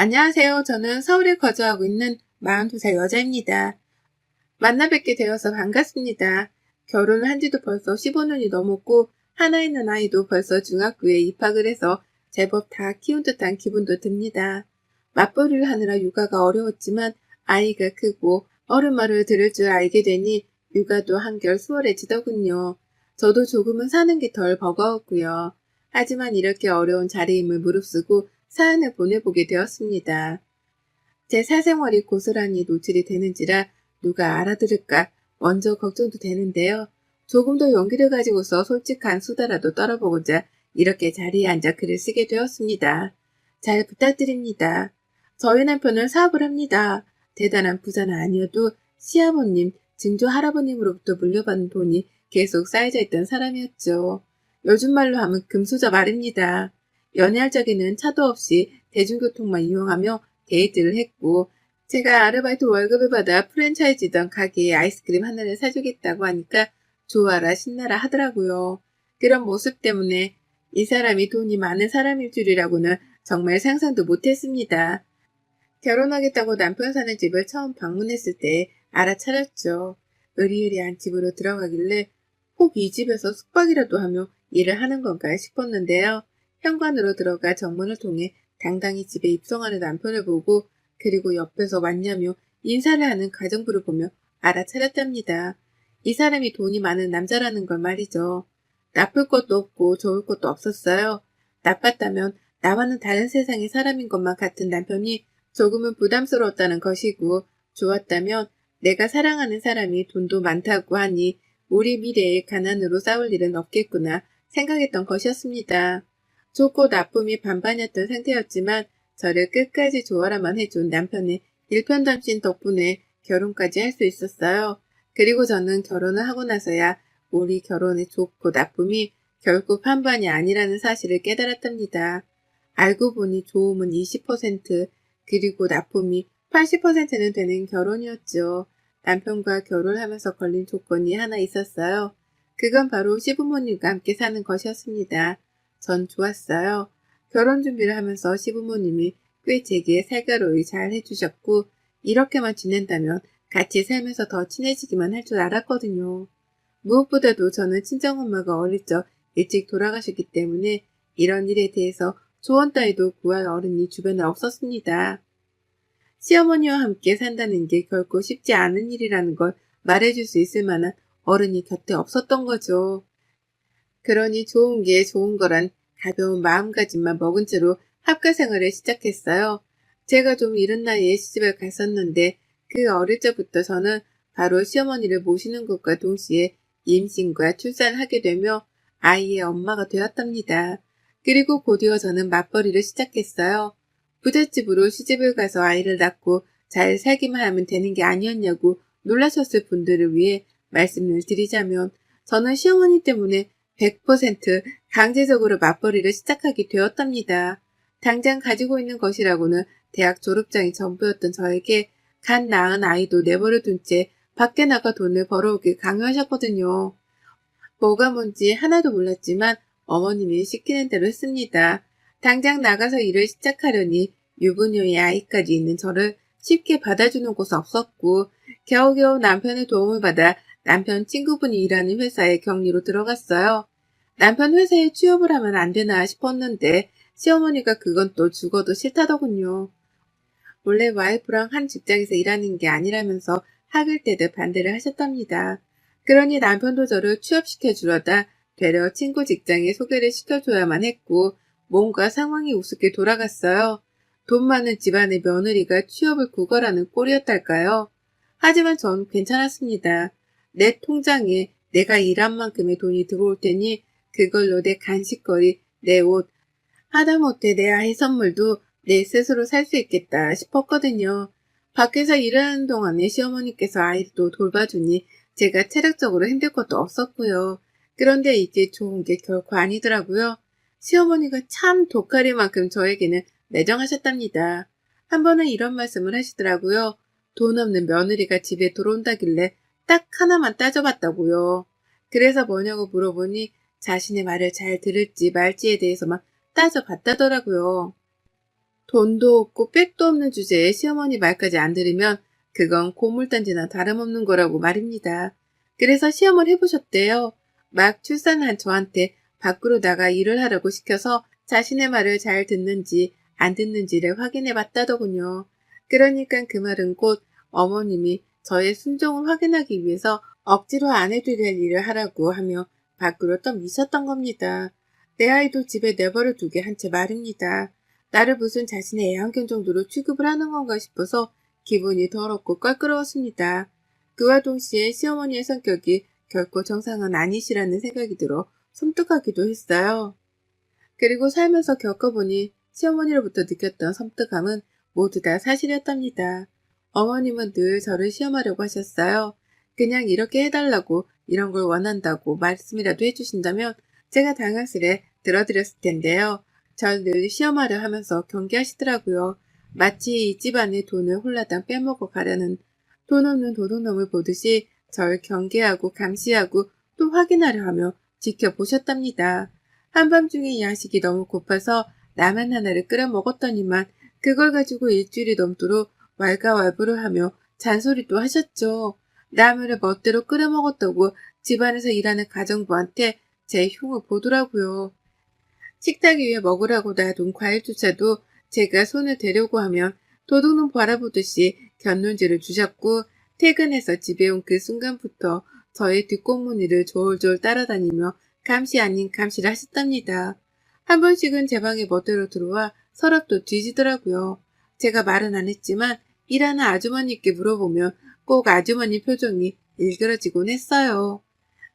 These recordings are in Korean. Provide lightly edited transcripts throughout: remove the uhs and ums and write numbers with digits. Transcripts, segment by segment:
안녕하세요. 저는 서울에 거주하고 있는 42살 여자입니다. 만나 뵙게 되어서 반갑습니다. 결혼을 한 지도 벌써 15년이 넘었고 하나 있는 아이도 벌써 중학교에 입학을 해서 제법 다 키운 듯한 기분도 듭니다. 맞벌이를 하느라 육아가 어려웠지만 아이가 크고 어른 말을 들을 줄 알게 되니 육아도 한결 수월해지더군요. 저도 조금은 사는 게 덜 버거웠고요. 하지만 이렇게 어려운 자리임을 무릅쓰고 사연을 보내보게 되었습니다. 제 사생활이 고스란히 노출이 되는지라 누가 알아들을까 먼저 걱정도 되는데요. 조금 더 용기를 가지고서 솔직한 수다라도 떨어보고자 이렇게 자리에 앉아 글을 쓰게 되었습니다. 잘 부탁드립니다. 저희 남편은 사업을 합니다. 대단한 부자는 아니어도 시아버님, 증조 할아버님으로부터 물려받은 돈이 계속 쌓여져 있던 사람이었죠. 요즘 말로 하면 금수저 말입니다. 연애할 적에는 차도 없이 대중교통만 이용하며 데이트를 했고 제가 아르바이트 월급을 받아 프랜차이즈던 가게에 아이스크림 하나를 사주겠다고 하니까 좋아라 신나라 하더라고요. 그런 모습 때문에 이 사람이 돈이 많은 사람일 줄이라고는 정말 상상도 못했습니다. 결혼하겠다고 남편 사는 집을 처음 방문했을 때 알아차렸죠. 으리으리한 집으로 들어가길래 혹 이 집에서 숙박이라도 하며 일을 하는 건가 싶었는데요. 현관으로 들어가 정문을 통해 당당히 집에 입성하는 남편을 보고 그리고 옆에서 왔냐며 인사를 하는 가정부를 보며 알아차렸답니다. 이 사람이 돈이 많은 남자라는 걸 말이죠. 나쁠 것도 없고 좋을 것도 없었어요. 나빴다면 나와는 다른 세상의 사람인 것만 같은 남편이 조금은 부담스러웠다는 것이고 좋았다면 내가 사랑하는 사람이 돈도 많다고 하니 우리 미래에 가난으로 싸울 일은 없겠구나 생각했던 것이었습니다. 좋고 나쁨이 반반이었던 상태였지만 저를 끝까지 좋아라만 해준 남편의 일편단심 덕분에 결혼까지 할 수 있었어요. 그리고 저는 결혼을 하고 나서야 우리 결혼의 좋고 나쁨이 결국 반반이 아니라는 사실을 깨달았답니다. 알고 보니 좋음은 20%, 그리고 나쁨이 80%는 되는 결혼이었죠. 남편과 결혼하면서 걸린 조건이 하나 있었어요. 그건 바로 시부모님과 함께 사는 것이었습니다. 전 좋았어요. 결혼 준비를 하면서 시부모님이 꽤 제게 살가로이 잘 해주셨고 이렇게만 지낸다면 같이 살면서 더 친해지기만 할 줄 알았거든요. 무엇보다도 저는 친정엄마가 어릴 적 일찍 돌아가셨기 때문에 이런 일에 대해서 조언 따위도 구할 어른이 주변에 없었습니다. 시어머니와 함께 산다는 게 결코 쉽지 않은 일이라는 걸 말해줄 수 있을 만한 어른이 곁에 없었던 거죠. 그러니 좋은 게 좋은 거란 가벼운 마음가짐만 먹은 채로 학교 생활을 시작했어요. 제가 좀 이른 나이에 시집을 갔었는데 그 어릴 적부터 저는 바로 시어머니를 모시는 것과 동시에 임신과 출산을 하게 되며 아이의 엄마가 되었답니다. 그리고 곧이어 저는 맞벌이를 시작했어요. 부잣집으로 시집을 가서 아이를 낳고 잘 살기만 하면 되는 게 아니었냐고 놀라셨을 분들을 위해 말씀을 드리자면 저는 시어머니 때문에 100% 강제적으로 맞벌이를 시작하게 되었답니다. 당장 가지고 있는 것이라고는 대학 졸업장이 전부였던 저에게 갓 낳은 아이도 내버려 둔 채 밖에 나가 돈을 벌어오길 강요하셨거든요. 뭐가 뭔지 하나도 몰랐지만 어머님이 시키는 대로 했습니다. 당장 나가서 일을 시작하려니 유부녀의 아이까지 있는 저를 쉽게 받아주는 곳 없었고 겨우겨우 남편의 도움을 받아 남편 친구분이 일하는 회사에 격리로 들어갔어요. 남편 회사에 취업을 하면 안 되나 싶었는데 시어머니가 그건 또 죽어도 싫다더군요. 원래 와이프랑 한 직장에서 일하는 게 아니라면서 학을 때도 반대를 하셨답니다. 그러니 남편도 저를 취업시켜 주려다 되려 친구 직장에 소개를 시켜줘야만 했고 뭔가 상황이 우습게 돌아갔어요. 돈 많은 집안의 며느리가 취업을 구걸하는 꼴이었달까요? 하지만 전 괜찮았습니다. 내 통장에 내가 일한 만큼의 돈이 들어올 테니 그걸로 내 간식거리, 내 옷, 하다못해 내 아이 선물도 내 스스로 살 수 있겠다 싶었거든요. 밖에서 일하는 동안에 시어머니께서 아이를 또 돌봐주니 제가 체력적으로 힘들 것도 없었고요. 그런데 이게 좋은 게 결코 아니더라고요. 시어머니가 참 독하리만큼 저에게는 매정하셨답니다. 한 번은 이런 말씀을 하시더라고요. 돈 없는 며느리가 집에 들어온다길래 딱 하나만 따져봤다고요. 그래서 뭐냐고 물어보니 자신의 말을 잘 들을지 말지에 대해서만 따져봤다더라고요. 돈도 없고 백도 없는 주제에 시어머니 말까지 안 들으면 그건 고물단지나 다름없는 거라고 말입니다. 그래서 시험을 해보셨대요. 막 출산한 저한테 밖으로 나가 일을 하라고 시켜서 자신의 말을 잘 듣는지 안 듣는지를 확인해 봤다더군요. 그러니까 그 말은 곧 어머님이 저의 순종을 확인하기 위해서 억지로 안 해도 될 일을 하라고 하며 밖으로 떠미셨던 겁니다. 내 아이도 집에 내버려 두게 한 채 말입니다. 나를 무슨 자신의 애완견 정도로 취급을 하는 건가 싶어서 기분이 더럽고 껄끄러웠습니다. 그와 동시에 시어머니의 성격이 결코 정상은 아니시라는 생각이 들어 섬뜩하기도 했어요. 그리고 살면서 겪어보니 시어머니로부터 느꼈던 섬뜩함은 모두 다 사실이었답니다. 어머님은 늘 저를 시험하려고 하셨어요. 그냥 이렇게 해달라고 이런 걸 원한다고 말씀이라도 해주신다면 제가 당황스레 들어드렸을 텐데요. 절 늘 시험하려 하면서 경계하시더라고요. 마치 이 집안의 돈을 홀라당 빼먹어 가려는 돈 없는 도둑놈을 보듯이 절 경계하고 감시하고 또 확인하려 하며 지켜보셨답니다. 한밤중에 야식이 너무 고파서 라면 하나를 끓여 먹었더니만 그걸 가지고 일주일이 넘도록 왈가왈부를 하며 잔소리도 하셨죠. 라면을 멋대로 끓여 먹었다고 집안에서 일하는 가정부한테 제 흉을 보더라고요. 식탁 위에 먹으라고 놔둔 과일조차도 제가 손을 대려고 하면 도둑놈 바라보듯이 곁눈질을 주셨고 퇴근해서 집에 온 그 순간부터 저의 뒷꽁무니를 졸졸 따라다니며 감시 아닌 감시를 하셨답니다. 한 번씩은 제 방에 멋대로 들어와 서랍도 뒤지더라고요. 제가 말은 안 했지만 일하는 아주머니께 물어보면 꼭 아주머니 표정이 일그러지곤 했어요.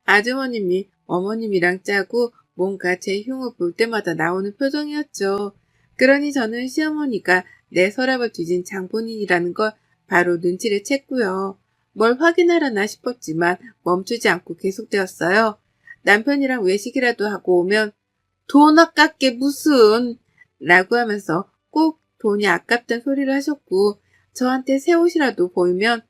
아주머님이 어머님이랑 짜고 뭔가 제 흉을 볼 때마다 나오는 표정이었죠. 그러니 저는 시어머니가 내 서랍을 뒤진 장본인이라는 걸 바로 눈치를 챘고요. 뭘 확인하려나 싶었지만 멈추지 않고 계속되었어요. 남편이랑 외식이라도 하고 오면 돈 아깝게 무슨 라고 하면서 꼭 돈이 아깝단 소리를 하셨고 저한테 새 옷이라도 보이면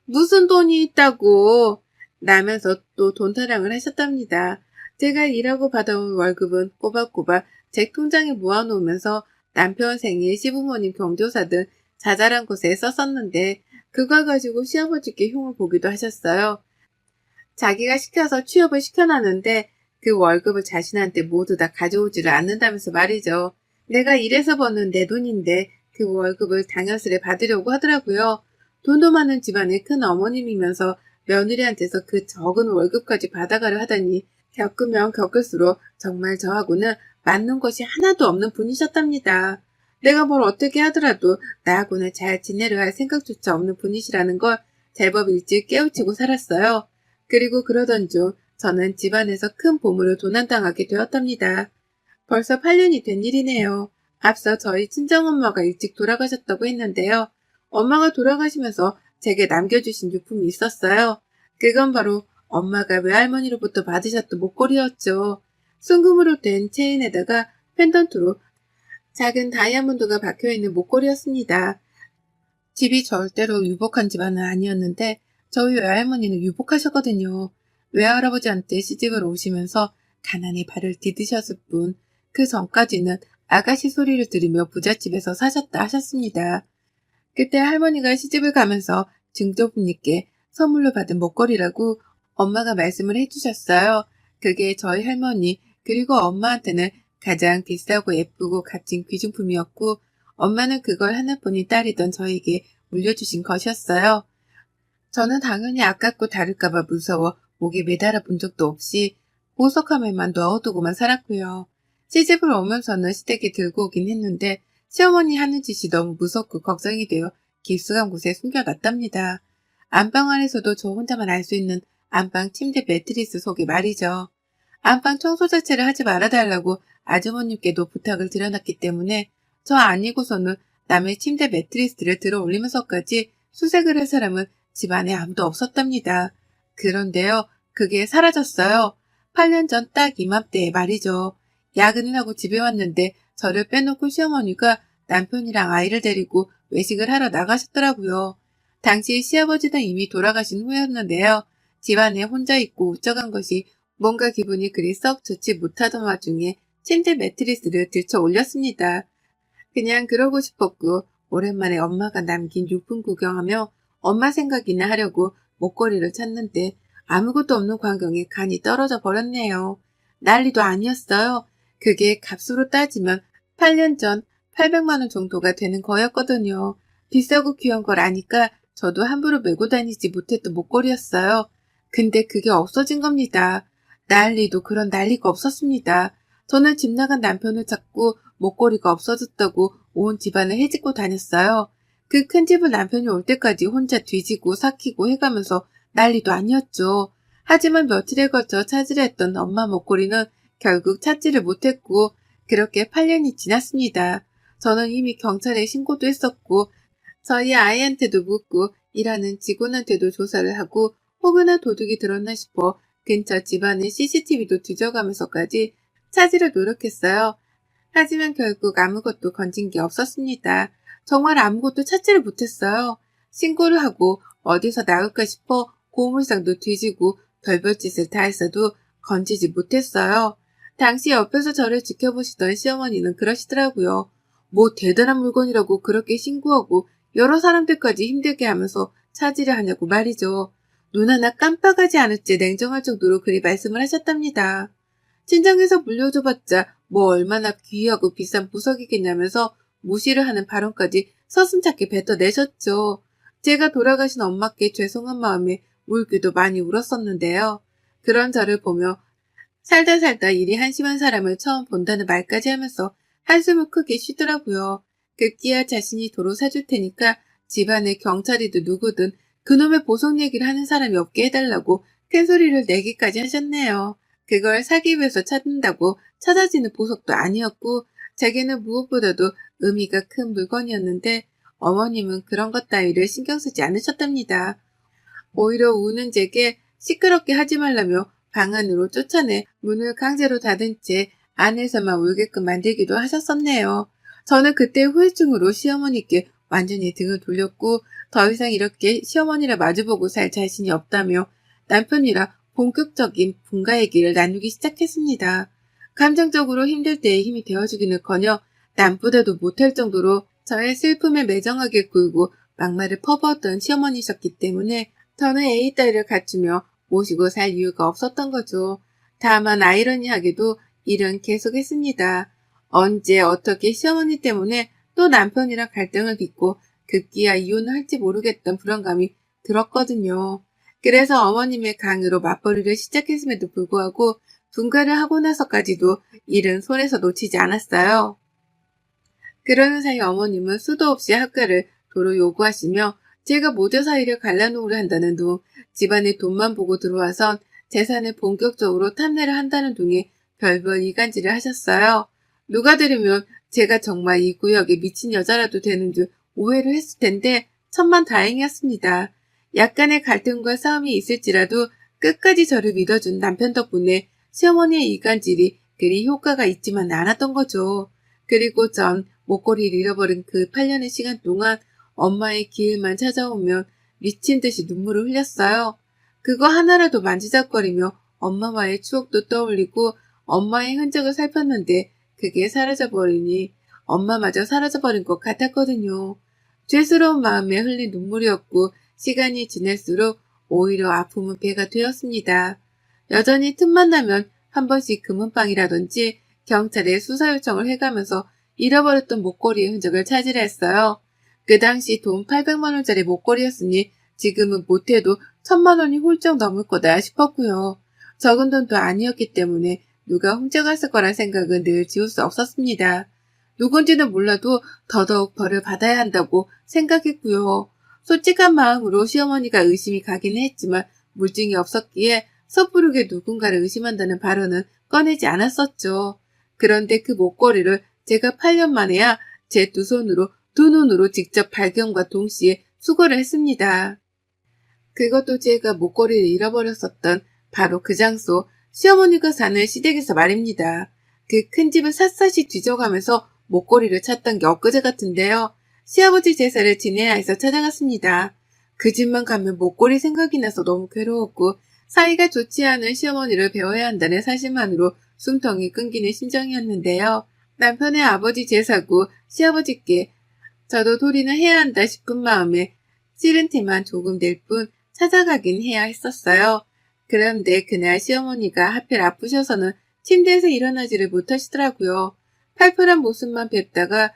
무슨 돈이 있다고 라면서 또 돈 타령을 하셨답니다. 제가 일하고 받아온 월급은 꼬박꼬박 제 통장에 모아놓으면서 남편 생일, 시부모님 경조사 등 자잘한 곳에 썼었는데 그걸 가지고 시아버지께 흉을 보기도 하셨어요. 자기가 시켜서 취업을 시켜놨는데 그 월급을 자신한테 모두 다 가져오지를 않는다면서 말이죠. 내가 일해서 버는 내 돈인데 그 월급을 당연스레 받으려고 하더라고요. 돈도 많은 집안의 큰 어머님이면서 며느리한테서 그 적은 월급까지 받아가려 하다니 겪으면 겪을수록 정말 저하고는 맞는 것이 하나도 없는 분이셨답니다. 내가 뭘 어떻게 하더라도 나하고는 잘 지내려 할 생각조차 없는 분이시라는 걸 제법 일찍 깨우치고 살았어요. 그리고 그러던 중 저는 집안에서 큰 보물을 도난당하게 되었답니다. 벌써 8년이 된 일이네요. 앞서 저희 친정엄마가 일찍 돌아가셨다고 했는데요. 엄마가 돌아가시면서 제게 남겨주신 유품이 있었어요. 그건 바로 엄마가 외할머니로부터 받으셨던 목걸이였죠. 순금으로 된 체인에다가 펜던트로 작은 다이아몬드가 박혀있는 목걸이였습니다. 집이 절대로 유복한 집안은 아니었는데 저희 외할머니는 유복하셨거든요. 외할아버지한테 시집을 오시면서 가난히 발을 디디셨을 뿐 그 전까지는 아가씨 소리를 들으며 부잣집에서 사셨다 하셨습니다. 그때 할머니가 시집을 가면서 증조부님께 선물로 받은 목걸이라고 엄마가 말씀을 해주셨어요. 그게 저희 할머니 그리고 엄마한테는 가장 비싸고 예쁘고 값진 귀중품이었고 엄마는 그걸 하나뿐인 딸이던 저에게 물려주신 것이었어요. 저는 당연히 아깝고 다를까봐 무서워 목에 매달아 본 적도 없이 보석함에만 넣어두고만 살았고요. 시집을 오면서는 시댁에 들고 오긴 했는데 시어머니 하는 짓이 너무 무섭고 걱정이 되어 깊숙한 곳에 숨겨놨답니다. 안방 안에서도 저 혼자만 알 수 있는 안방 침대 매트리스 속에 말이죠. 안방 청소 자체를 하지 말아달라고 아주머님께도 부탁을 드려놨기 때문에 저 아니고서는 남의 침대 매트리스를 들어 올리면서까지 수색을 할 사람은 집안에 아무도 없었답니다. 그런데요, 그게 사라졌어요. 8년 전 딱 이맘때에 말이죠. 야근을 하고 집에 왔는데 저를 빼놓고 시어머니가 남편이랑 아이를 데리고 외식을 하러 나가셨더라고요. 당시 시아버지는 이미 돌아가신 후였는데요. 집안에 혼자 있고 우쩍한 것이 뭔가 기분이 그리 썩 좋지 못하던 와중에 침대 매트리스를 들쳐 올렸습니다. 그냥 그러고 싶었고 오랜만에 엄마가 남긴 유품 구경하며 엄마 생각이나 하려고 목걸이를 찾는데 아무것도 없는 광경에 간이 떨어져 버렸네요. 난리도 아니었어요. 그게 값으로 따지면 8년 전 800만 원 정도가 되는 거였거든요. 비싸고 귀여운 걸 아니까 저도 함부로 메고 다니지 못했던 목걸이였어요. 근데 그게 없어진 겁니다. 난리도 그런 난리가 없었습니다. 저는 집 나간 남편을 찾고 목걸이가 없어졌다고 온 집안을 헤집고 다녔어요. 그 큰 집을 남편이 올 때까지 혼자 뒤지고 삭히고 해가면서 난리도 아니었죠. 하지만 며칠에 걸쳐 찾으려 했던 엄마 목걸이는 결국 찾지를 못했고 그렇게 8년이 지났습니다. 저는 이미 경찰에 신고도 했었고 저희 아이한테도 묻고 일하는 직원한테도 조사를 하고 혹여나 도둑이 들었나 싶어 근처 집안의 CCTV도 뒤져가면서까지 찾으려 노력했어요. 하지만 결국 아무것도 건진 게 없었습니다. 정말 아무것도 찾지를 못했어요. 신고를 하고 어디서 나올까 싶어 고물상도 뒤지고 별별 짓을 다 했어도 건지지 못했어요. 당시 옆에서 저를 지켜보시던 시어머니는 그러시더라고요. 뭐 대단한 물건이라고 그렇게 신고하고 여러 사람들까지 힘들게 하면서 찾으려 하냐고 말이죠. 눈 하나 깜빡하지 않을지 냉정할 정도로 그리 말씀을 하셨답니다. 친정에서 물려줘봤자 뭐 얼마나 귀하고 비싼 부석이겠냐면서 무시를 하는 발언까지 서슴찮게 뱉어내셨죠. 제가 돌아가신 엄마께 죄송한 마음에 울기도 많이 울었었는데요. 그런 저를 보며 살다 살다 일이 한심한 사람을 처음 본다는 말까지 하면서 한숨을 크게 쉬더라고요. 급기야 자신이 도로 사줄 테니까 집안에 경찰이든 누구든 그놈의 보석 얘기를 하는 사람이 없게 해달라고 큰 소리를 내기까지 하셨네요. 그걸 사기 위해서 찾는다고 찾아지는 보석도 아니었고 제게는 무엇보다도 의미가 큰 물건이었는데 어머님은 그런 것 따위를 신경 쓰지 않으셨답니다. 오히려 우는 제게 시끄럽게 하지 말라며 방 안으로 쫓아내 문을 강제로 닫은 채 안에서만 울게끔 만들기도 하셨었네요. 저는 그때 후유증으로 시어머니께 완전히 등을 돌렸고 더 이상 이렇게 시어머니를 마주보고 살 자신이 없다며 남편이랑 본격적인 분가 얘기를 나누기 시작했습니다. 감정적으로 힘들 때에 힘이 되어주기는커녕 남보다도 못할 정도로 저의 슬픔에 매정하게 굴고 막말을 퍼부었던 시어머니셨기 때문에 저는 애의 딸을 갖추며 모시고 살 이유가 없었던 거죠. 다만 아이러니하게도 일은 계속했습니다. 언제 어떻게 시어머니 때문에 또 남편이랑 갈등을 빚고 급기야 이혼을 할지 모르겠던 불안감이 들었거든요. 그래서 어머님의 강요로 맞벌이를 시작했음에도 불구하고 분가를 하고 나서까지도 일은 손에서 놓치지 않았어요. 그러는 사이 어머님은 수도 없이 학가를 도로 요구하시며 제가 모자 사이를 갈라놓으려 한다는 둥, 집안에 돈만 보고 들어와선 재산을 본격적으로 탐내를 한다는 둥에 별별 이간질을 하셨어요. 누가 들으면 제가 정말 이 구역에 미친 여자라도 되는 줄 오해를 했을 텐데 천만 다행이었습니다. 약간의 갈등과 싸움이 있을지라도 끝까지 저를 믿어준 남편 덕분에 시어머니의 이간질이 그리 효과가 있지만 않았던 거죠. 그리고 전 목걸이를 잃어버린 그 8년의 시간 동안 엄마의 기일만 찾아오면 미친 듯이 눈물을 흘렸어요. 그거 하나라도 만지작거리며 엄마와의 추억도 떠올리고 엄마의 흔적을 살폈는데 그게 사라져버리니 엄마마저 사라져버린 것 같았거든요. 죄스러운 마음에 흘린 눈물이었고 시간이 지날수록 오히려 아픔은 배가 되었습니다. 여전히 틈만 나면 한 번씩 금은방이라든지 경찰에 수사 요청을 해가면서 잃어버렸던 목걸이의 흔적을 찾으려 했어요. 그 당시 돈 800만 원짜리 목걸이였으니 지금은 못해도 1000만 원이 훌쩍 넘을 거다 싶었고요. 적은 돈도 아니었기 때문에 누가 훔쳐갔을 거란 생각은 늘 지울 수 없었습니다. 누군지는 몰라도 더더욱 벌을 받아야 한다고 생각했고요. 솔직한 마음으로 시어머니가 의심이 가기는 했지만 물증이 없었기에 섣부르게 누군가를 의심한다는 발언은 꺼내지 않았었죠. 그런데 그 목걸이를 제가 8년 만에야 제 두 눈으로 직접 발견과 동시에 수거를 했습니다. 그것도 제가 목걸이를 잃어버렸었던 바로 그 장소, 시어머니가 사는 시댁에서 말입니다. 그 큰 집을 샅샅이 뒤져가면서 목걸이를 찾던 게 엊그제 같은데요. 시아버지 제사를 지내야 해서 찾아갔습니다. 그 집만 가면 목걸이 생각이 나서 너무 괴로웠고 사이가 좋지 않은 시어머니를 배워야 한다는 사실만으로 숨통이 끊기는 심정이었는데요. 남편의 아버지 제사고 시아버지께 저도 도리는 해야 한다 싶은 마음에 싫은 티만 조금 낼 뿐 찾아가긴 해야 했었어요. 그런데 그날 시어머니가 하필 아프셔서는 침대에서 일어나지를 못하시더라고요. 팔팔한 모습만 뵙다가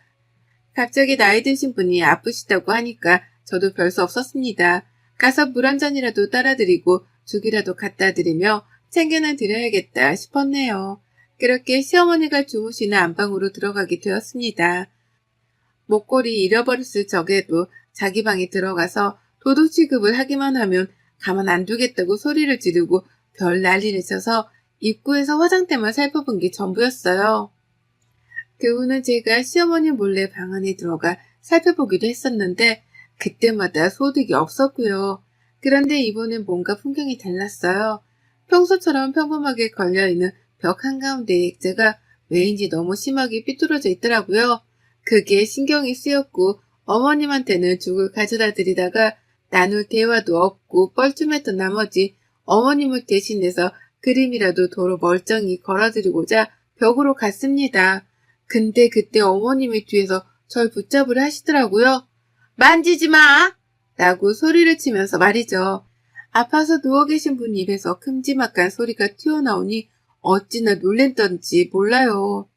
갑자기 나이 드신 분이 아프시다고 하니까 저도 별 수 없었습니다. 가서 물 한 잔이라도 따라드리고 죽이라도 갖다 드리며 챙겨는 드려야겠다 싶었네요. 그렇게 시어머니가 주무시는 안방으로 들어가게 되었습니다. 목걸이 잃어버렸을 적에도 자기 방에 들어가서 도둑 취급을 하기만 하면 가만 안 두겠다고 소리를 지르고 별 난리를 쳐서 입구에서 화장대만 살펴본 게 전부였어요. 그 후는 제가 시어머니 몰래 방 안에 들어가 살펴보기도 했었는데 그때마다 소득이 없었고요. 그런데 이번엔 뭔가 풍경이 달랐어요. 평소처럼 평범하게 걸려있는 벽 한가운데의 액자가 왜인지 너무 심하게 삐뚤어져 있더라고요. 그게 신경이 쓰였고 어머님한테는 죽을 가져다 드리다가 나눌 대화도 없고 뻘쭘했던 나머지 어머님을 대신해서 그림이라도 도로 멀쩡히 걸어드리고자 벽으로 갔습니다. 근데 그때 어머님이 뒤에서 절 붙잡으려 하시더라고요. 만지지 마! 라고 소리를 치면서 말이죠. 아파서 누워 계신 분 입에서 큼지막한 소리가 튀어나오니 어찌나 놀랬던지 몰라요.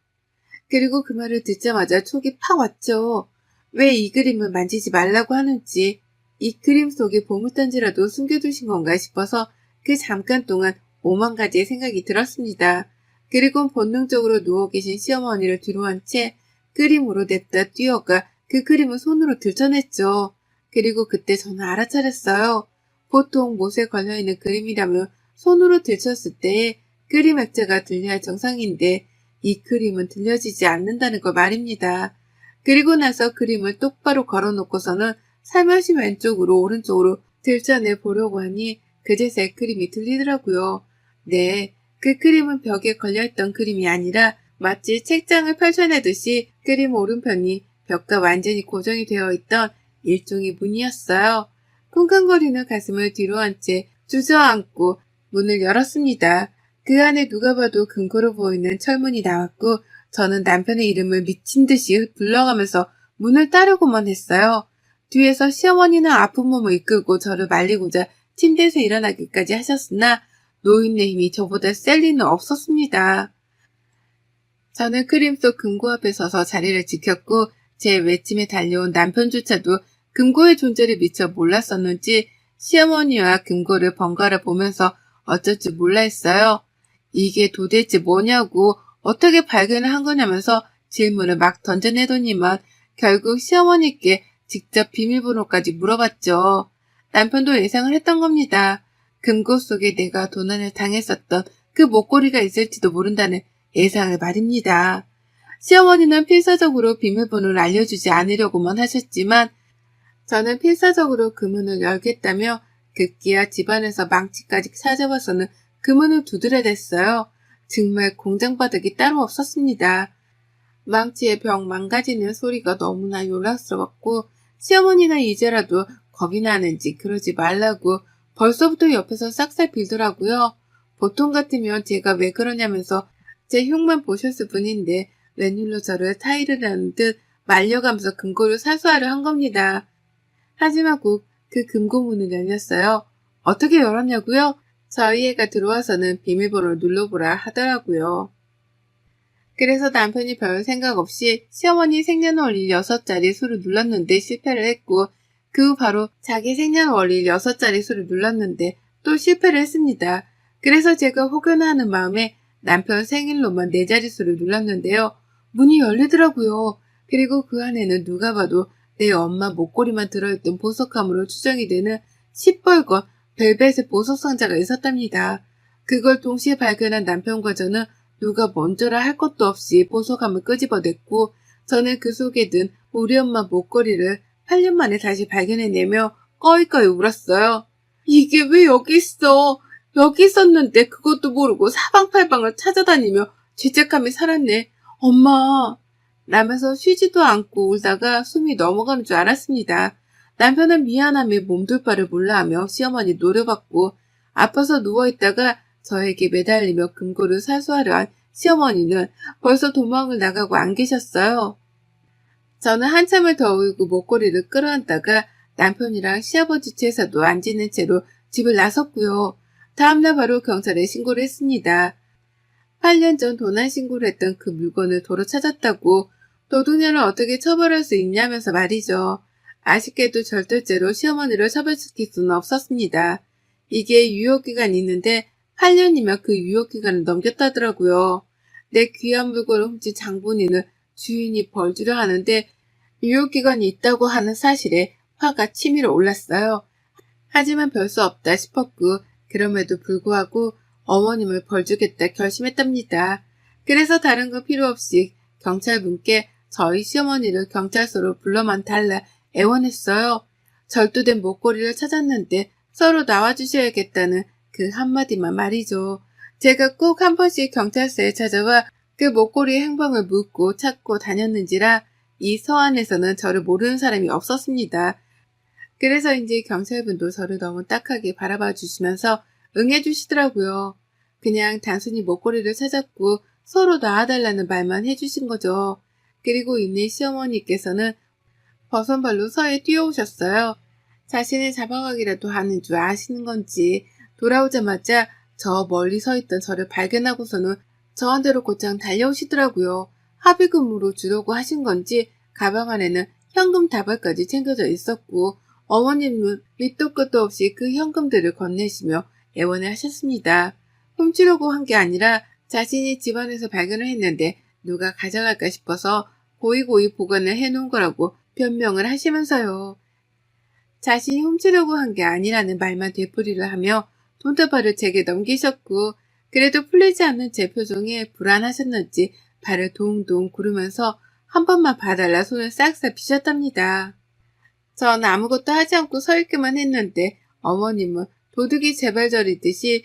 그리고 그 말을 듣자마자 촉이 팍 왔죠. 왜 이 그림을 만지지 말라고 하는지, 이 그림 속에 보물단지라도 숨겨두신 건가 싶어서 그 잠깐 동안 오만 가지의 생각이 들었습니다. 그리고 본능적으로 누워 계신 시어머니를 뒤로 한 채 그림으로 냅다 뛰어가 그 그림을 손으로 들춰냈죠. 그리고 그때 저는 알아차렸어요. 보통 못에 걸려있는 그림이라면 손으로 들쳤을 때에 그림 액자가 들려야 할 정상인데 이 그림은 들려지지 않는다는 걸 말입니다. 그리고 나서 그림을 똑바로 걸어놓고서는 살며시 왼쪽으로 오른쪽으로 들춰내 보려고 하니 그제서야 그림이 들리더라고요. 네, 그 그림은 벽에 걸려있던 그림이 아니라 마치 책장을 펼쳐내듯이 그림 오른편이 벽과 완전히 고정이 되어 있던 일종의 문이었어요. 쿵쾅거리는 가슴을 뒤로 한 채 주저앉고 문을 열었습니다. 그 안에 누가 봐도 금고로 보이는 철문이 나왔고 저는 남편의 이름을 미친 듯이 불러가면서 문을 따르고만 했어요. 뒤에서 시어머니는 아픈 몸을 이끌고 저를 말리고자 침대에서 일어나기까지 하셨으나 노인네 힘이 저보다 셀 리는 없었습니다. 저는 그림 속 금고 앞에 서서 자리를 지켰고 제 외침에 달려온 남편조차도 금고의 존재를 미처 몰랐었는지 시어머니와 금고를 번갈아 보면서 어쩔 줄 몰라 했어요. 이게 도대체 뭐냐고 어떻게 발견을 한 거냐면서 질문을 막 던져내더니만 결국 시어머니께 직접 비밀번호까지 물어봤죠. 남편도 예상을 했던 겁니다. 금고 속에 내가 도난을 당했었던 그 목걸이가 있을지도 모른다는 예상을 말입니다. 시어머니는 필사적으로 비밀번호를 알려주지 않으려고만 하셨지만 저는 필사적으로 그 문을 열겠다며 급기야 집안에서 망치까지 찾아와서는 그 문을 두드려댔어요. 정말 공장바닥이 따로 없었습니다. 망치의 벽 망가지는 소리가 너무나 요란스러웠고 시어머니는 이제라도 겁이 나는지 그러지 말라고 벌써부터 옆에서 싹싹 빌더라고요. 보통 같으면 제가 왜 그러냐면서 제 흉만 보셨을 뿐인데 웬일로 저를 타이르라는 듯 말려가면서 금고를 사수하려 한 겁니다. 하지만 곧 그 금고문을 열렸어요. 어떻게 열었냐고요? 저희 애가 들어와서는 비밀번호를 눌러보라 하더라고요. 그래서 남편이 별 생각 없이 시어머니 생년월일 6자리 수를 눌렀는데 실패를 했고 그 후 바로 자기 생년월일 6자리 수를 눌렀는데 또 실패를 했습니다. 그래서 제가 혹여나하는 마음에 남편 생일로만 4자릿수를 눌렀는데요. 문이 열리더라고요. 그리고 그 안에는 누가 봐도 내 엄마 목걸이만 들어있던 보석함으로 추정이 되는 시뻘건 벨벳의 보석 상자가 있었답니다. 그걸 동시에 발견한 남편과 저는 누가 먼저라 할 것도 없이 보석함을 끄집어냈고 저는 그 속에 든 우리 엄마 목걸이를 8년 만에 다시 발견해내며 꺼이꺼이 울었어요. 이게 왜 여기 있어? 여기 있었는데 그것도 모르고 사방팔방을 찾아다니며 죄책감이 살았네. 엄마. 라면서 쉬지도 않고 울다가 숨이 넘어가는 줄 알았습니다. 남편은 미안함에 몸둘 바를 몰라하며 시어머니 노려봤고 아파서 누워있다가 저에게 매달리며 금고를 사수하려 한 시어머니는 벌써 도망을 나가고 안 계셨어요. 저는 한참을 더 울고 목걸이를 끌어안다가 남편이랑 시아버지 제사도 안 지는 채로 집을 나섰고요. 다음날 바로 경찰에 신고를 했습니다. 8년 전 도난 신고를 했던 그 물건을 도로 찾았다고 도둑년을 어떻게 처벌할 수 있냐면서 말이죠. 아쉽게도 절대죄로 시어머니를 처벌시킬 수는 없었습니다. 이게 유효기간이 있는데 8년이면 그 유효기간을 넘겼다더라고요. 내 귀한 물건을 훔친 장본인을 주인이 벌 주려 하는데 유효기간이 있다고 하는 사실에 화가 치밀어 올랐어요. 하지만 별 수 없다 싶었고 그럼에도 불구하고 어머님을 벌 주겠다 결심했답니다. 그래서 다른 거 필요 없이 경찰분께 저희 시어머니를 경찰서로 불러만 달라 애원했어요. 절도된 목걸이를 찾았는데 서로 나와주셔야겠다는 그 한마디만 말이죠. 제가 꼭 한 번씩 경찰서에 찾아와 그 목걸이의 행방을 묻고 찾고 다녔는지라 이 서안에서는 저를 모르는 사람이 없었습니다. 그래서인지 경찰분도 저를 너무 딱하게 바라봐 주시면서 응해주시더라고요. 그냥 단순히 목걸이를 찾았고 서로 놔달라는 말만 해주신 거죠. 그리고 있는 시어머니께서는 버선발로 서에 뛰어오셨어요. 자신을 잡아가기라도 하는 줄 아시는 건지 돌아오자마자 저 멀리 서 있던 저를 발견하고서는 저한테로 곧장 달려오시더라고요. 합의금으로 주려고 하신 건지 가방 안에는 현금 다발까지 챙겨져 있었고 어머님은 밑도 끝도 없이 그 현금들을 건네시며 애원을 하셨습니다. 훔치려고 한 게 아니라 자신이 집안에서 발견을 했는데 누가 가져갈까 싶어서 고이고이 보관을 해놓은 거라고 변명을 하시면서요. 자신이 훔치려고 한 게 아니라는 말만 되풀이를 하며 돈다발을 제게 넘기셨고 그래도 풀리지 않는 제 표정에 불안하셨는지 발을 동동 구르면서 한 번만 봐달라 손을 싹싹 비셨답니다. 전 아무것도 하지 않고 서 있기만 했는데 어머님은 도둑이 제발 저리듯이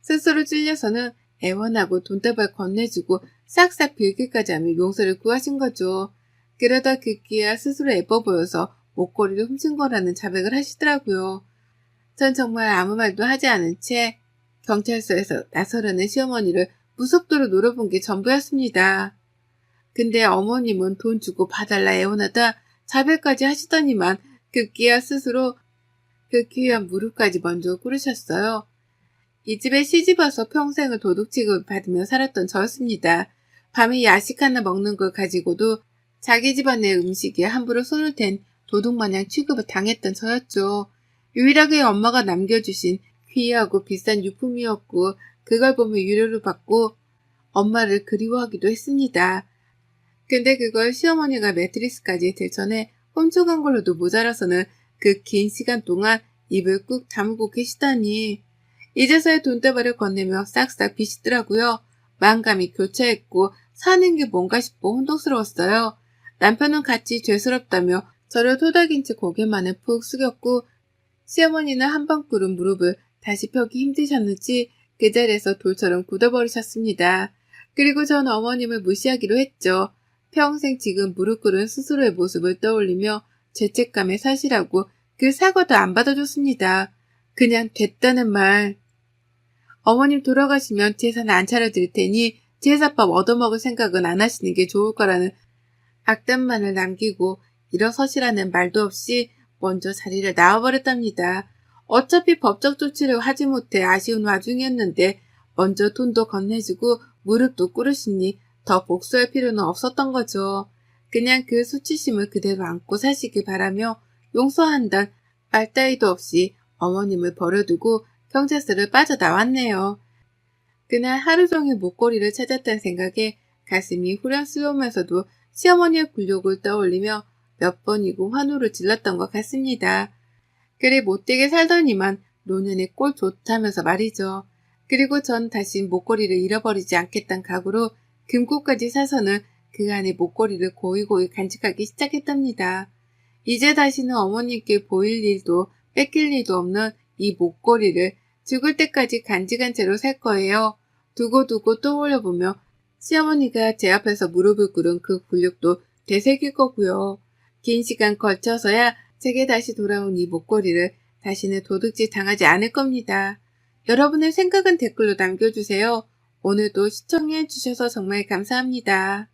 스스로 찔려서는 애원하고 돈다발 건네주고 싹싹 빌기까지 하며 용서를 구하신 거죠. 그러다 그기야 스스로 예뻐 보여서 목걸이를 훔친 거라는 자백을 하시더라고요. 전 정말 아무 말도 하지 않은 채 경찰서에서 나서려는 시어머니를 무섭도록 노려본 게 전부였습니다. 근데 어머님은 돈 주고 봐달라 애원하다 자백까지 하시더니만 그기야 스스로 그 귀한 무릎까지 먼저 꿇으셨어요. 이 집에 시집와서 평생을 도둑 취급을 받으며 살았던 저였습니다. 밤에 야식 하나 먹는 걸 가지고도 자기 집안의 음식에 함부로 손을 댄 도둑마냥 취급을 당했던 저였죠. 유일하게 엄마가 남겨주신 귀하고 비싼 유품이었고 그걸 보며 위로를 받고 엄마를 그리워하기도 했습니다. 근데 그걸 시어머니가 매트리스까지 들쳐내 훔쳐간 걸로도 모자라서는 그 긴 시간 동안 입을 꾹 다물고 계시다니 이제서야 돈다발을 건네며 싹싹 비시더라고요. 만감이 교차했고 사는 게 뭔가 싶어 혼동스러웠어요. 남편은 같이 죄스럽다며 저를 토닥인 채 고개만을 푹 숙였고 시어머니는 한 번 꿇은 무릎을 다시 펴기 힘드셨는지 그 자리에서 돌처럼 굳어버리셨습니다. 그리고 전 어머님을 무시하기로 했죠. 평생 지금 무릎 꿇은 스스로의 모습을 떠올리며 죄책감에 사실하고 그 사과도 안 받아줬습니다. 그냥 됐다는 말. 어머님 돌아가시면 제사는 안 차려드릴 테니 제사밥 얻어먹을 생각은 안 하시는 게 좋을 거라는 악담만을 남기고 일어서시라는 말도 없이 먼저 자리를 나와버렸답니다. 어차피 법적 조치를 하지 못해 아쉬운 와중이었는데 먼저 돈도 건네주고 무릎도 꿇으시니 더 복수할 필요는 없었던 거죠. 그냥 그 수치심을 그대로 안고 사시길 바라며 용서한단 말 따위도 없이 어머님을 버려두고 경찰서를 빠져나왔네요. 그날 하루 종일 목걸이를 찾았다는 생각에 가슴이 후련스러우면서도 시어머니의 굴욕을 떠올리며 몇 번이고 환호를 질렀던 것 같습니다. 그리 못되게 살더니만 노년에 꼴 좋다면서 말이죠. 그리고 전 다시 목걸이를 잃어버리지 않겠다는 각오로 금고까지 사서는 그 안에 목걸이를 고이고이 간직하기 시작했답니다. 이제 다시는 어머님께 보일 일도 뺏길 일도 없는 이 목걸이를 죽을 때까지 간직한 채로 살 거예요. 두고두고 떠올려보며 시어머니가 제 앞에서 무릎을 꿇은 그 굴욕도 되새길 거고요. 긴 시간 걸쳐서야 제게 다시 돌아온 이 목걸이를 다시는 도둑질 당하지 않을 겁니다. 여러분의 생각은 댓글로 남겨주세요. 오늘도 시청해 주셔서 정말 감사합니다.